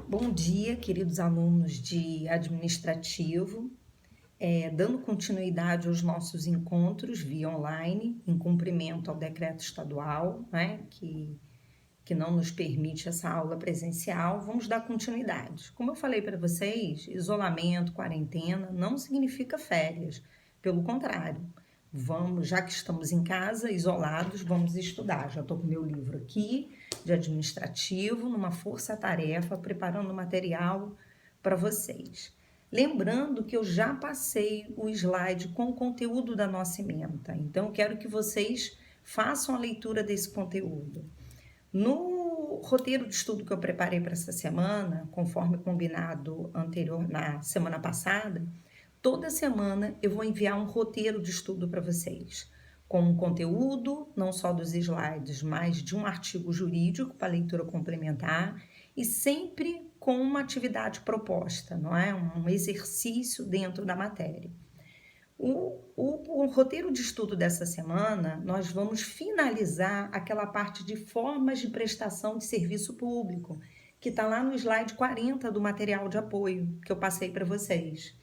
Bom dia, queridos alunos de administrativo. Dando continuidade aos nossos encontros via online, em cumprimento ao decreto estadual, né, que não nos permite essa aula presencial, vamos dar continuidade. Como eu falei para vocês, isolamento, quarentena não significa férias, pelo contrário. Vamos, já que estamos em casa, isolados, vamos estudar. Já estou com meu livro aqui, de administrativo, numa força-tarefa, preparando material para vocês. Lembrando que eu já passei o slide com o conteúdo da nossa ementa, então quero que vocês façam a leitura desse conteúdo. No roteiro de estudo que eu preparei para essa semana, conforme combinado anterior na semana passada, toda semana eu vou enviar um roteiro de estudo para vocês, com um conteúdo, não só dos slides, mas de um artigo jurídico para leitura complementar e sempre com uma atividade proposta, não é? Um exercício dentro da matéria. O roteiro de estudo dessa semana, nós vamos finalizar aquela parte de formas de prestação de serviço público, que está lá no slide 40 do material de apoio que eu passei para vocês.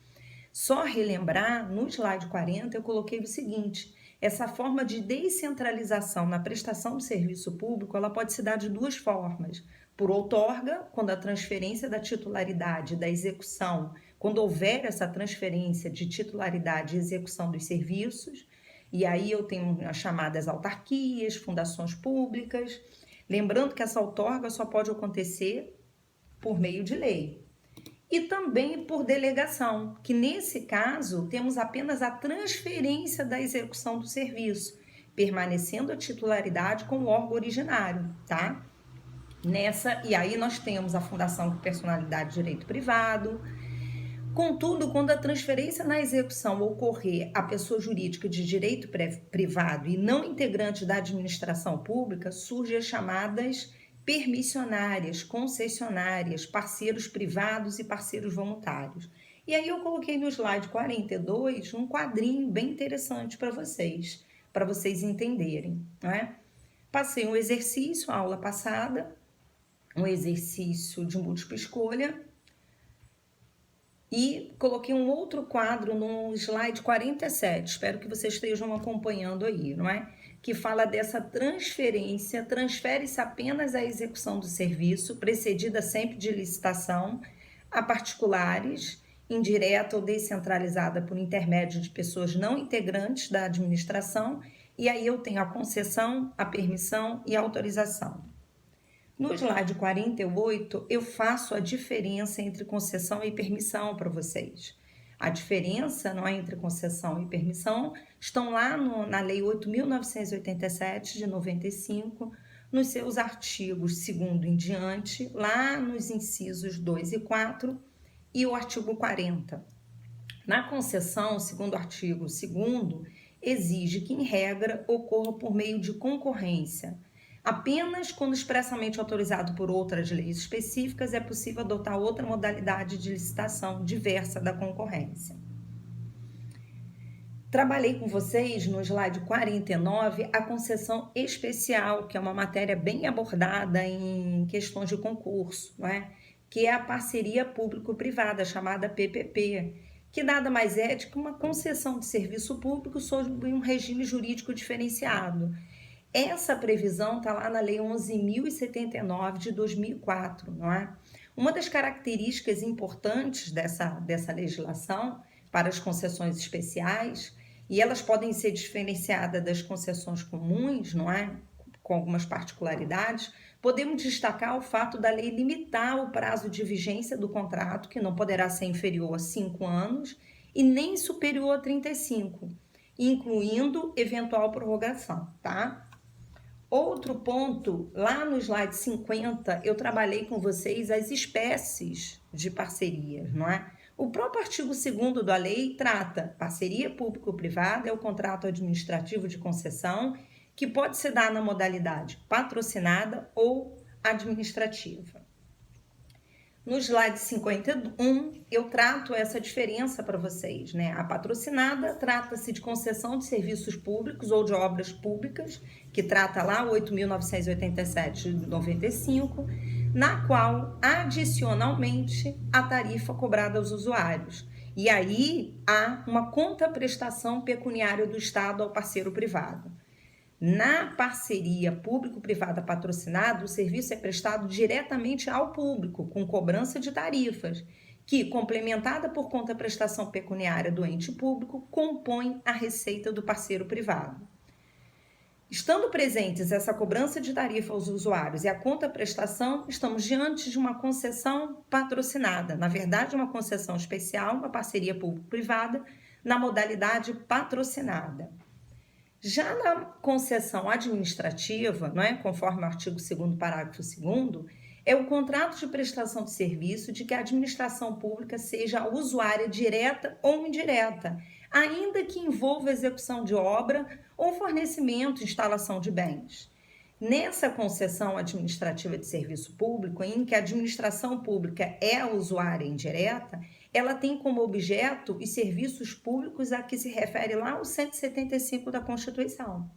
Só relembrar, no slide 40 eu coloquei o seguinte: essa forma de descentralização na prestação de serviço público, ela pode se dar de duas formas. Por outorga, quando a transferência da titularidade da execução, quando houver essa transferência de titularidade e execução dos serviços, e aí eu tenho as chamadas autarquias, fundações públicas. Lembrando que essa outorga só pode acontecer por meio de lei. E também por delegação, que nesse caso temos apenas a transferência da execução do serviço, permanecendo a titularidade com o órgão originário, tá? E aí nós temos a Fundação com Personalidade de Direito Privado. Contudo, quando a transferência na execução ocorrer a pessoa jurídica de direito privado e não integrante da administração pública, surgem as chamadas permissionárias, concessionárias, parceiros privados e parceiros voluntários. E aí eu coloquei no slide 42 um quadrinho bem interessante para vocês entenderem, né? Passei um exercício, a aula passada, um exercício de múltipla escolha, e coloquei um outro quadro no slide 47, espero que vocês estejam acompanhando aí, não é? Que fala dessa transferência, transfere-se apenas a execução do serviço, precedida sempre de licitação, a particulares, indireta ou descentralizada por intermédio de pessoas não integrantes da administração, e aí eu tenho a concessão, a permissão e a autorização. No slide 48, eu faço a diferença entre concessão e permissão para vocês. A diferença, não é, entre concessão e permissão estão lá na Lei 8.987 de 95, nos seus artigos 2º em diante, lá nos incisos 2 e 4 e o artigo 40. Na concessão, segundo o artigo 2º, exige que, em regra, ocorra por meio de concorrência. Apenas quando expressamente autorizado por outras leis específicas é possível adotar outra modalidade de licitação diversa da concorrência. Trabalhei com vocês no slide 49 a concessão especial, que é uma matéria bem abordada em questões de concurso, não é? Que é a parceria público-privada, chamada PPP, que nada mais é do que uma concessão de serviço público sob um regime jurídico diferenciado. Essa previsão está lá na Lei 11.079 de 2004, não é? Uma das características importantes dessa legislação para as concessões especiais, e elas podem ser diferenciadas das concessões comuns, não é? Com algumas particularidades, podemos destacar o fato da lei limitar o prazo de vigência do contrato, que não poderá ser inferior a 5 anos e nem superior a 35, incluindo eventual prorrogação, tá? Outro ponto, lá no slide 50, eu trabalhei com vocês as espécies de parcerias, não é? O próprio artigo 2º da lei trata parceria público-privada, é o contrato administrativo de concessão, que pode se dar na modalidade patrocinada ou administrativa. No slide 51, eu trato essa diferença para vocês, né? A patrocinada trata-se de concessão de serviços públicos ou de obras públicas, que trata lá 8.987 de 95. na qual, adicionalmente, a tarifa cobrada aos usuários. E aí há uma contraprestação pecuniária do Estado ao parceiro privado. Na parceria público-privada patrocinada, o serviço é prestado diretamente ao público, com cobrança de tarifas, que, complementada por contraprestação pecuniária do ente público, compõe a receita do parceiro privado. Estando presentes essa cobrança de tarifa aos usuários e a contraprestação, estamos diante de uma concessão patrocinada, na verdade, uma concessão especial, uma parceria público-privada, na modalidade patrocinada. Já na concessão administrativa, não é? Conforme o artigo 2º, parágrafo 2º, é o contrato de prestação de serviço de que a administração pública seja usuária direta ou indireta, ainda que envolva execução de obra ou fornecimento, instalação de bens. Nessa concessão administrativa de serviço público, em que a administração pública é a usuária indireta, ela tem como objeto os serviços públicos a que se refere lá o 175 da Constituição.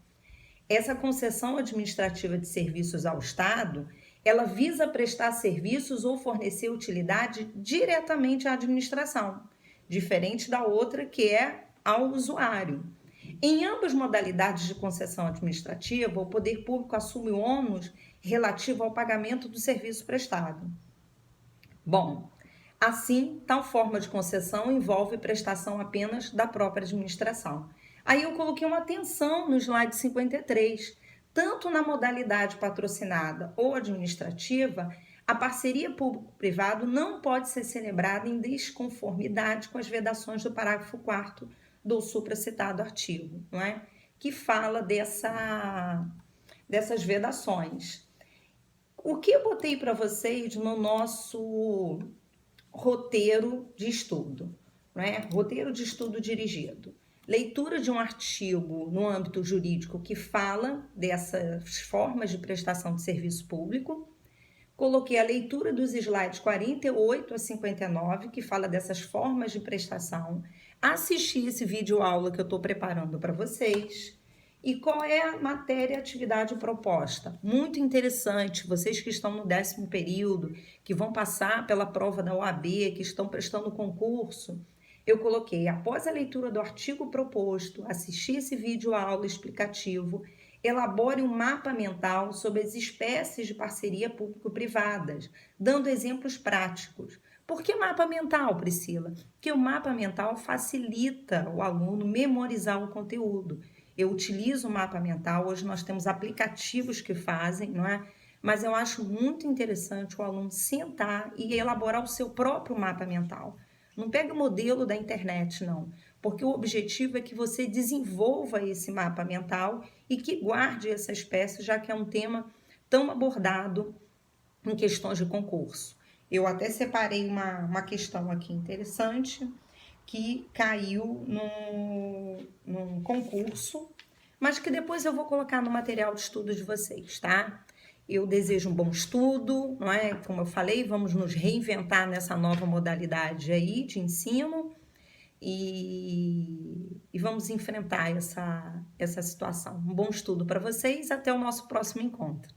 Essa concessão administrativa de serviços ao Estado, ela visa prestar serviços ou fornecer utilidade diretamente à administração, diferente da outra que é ao usuário. Em ambas modalidades de concessão administrativa, o poder público assume o ônus relativo ao pagamento do serviço prestado. Bom, assim, tal forma de concessão envolve prestação apenas da própria administração. Aí eu coloquei uma atenção no slide 53. Tanto na modalidade patrocinada ou administrativa, a parceria público-privado não pode ser celebrada em desconformidade com as vedações do parágrafo 4º do supracitado artigo, não é? Que fala dessas vedações. O que eu botei para vocês no nosso roteiro de estudo, não é? Roteiro de estudo dirigido. Leitura de um artigo no âmbito jurídico que fala dessas formas de prestação de serviço público. Coloquei a leitura dos slides 48 a 59, que fala dessas formas de prestação. Assisti esse vídeo aula que eu estou preparando para vocês. E qual é a matéria e atividade proposta? Muito interessante, vocês que estão no 10º período, que vão passar pela prova da OAB, que estão prestando concurso, eu coloquei, após a leitura do artigo proposto, assistir esse vídeo aula explicativo, elabore um mapa mental sobre as espécies de parceria público-privadas, dando exemplos práticos. Por que mapa mental, Priscila? Porque o mapa mental facilita o aluno memorizar o conteúdo. Eu utilizo o mapa mental, hoje nós temos aplicativos que fazem, não é? Mas eu acho muito interessante o aluno sentar e elaborar o seu próprio mapa mental. Não pega o modelo da internet, não, porque o objetivo é que você desenvolva esse mapa mental e que guarde essa espécie, já que é um tema tão abordado em questões de concurso. Eu até separei uma questão aqui interessante que caiu num concurso, mas que depois eu vou colocar no material de estudo de vocês, tá? Eu desejo um bom estudo, não é? Como eu falei, vamos nos reinventar nessa nova modalidade aí de ensino e vamos enfrentar essa situação. Um bom estudo para vocês, até o nosso próximo encontro.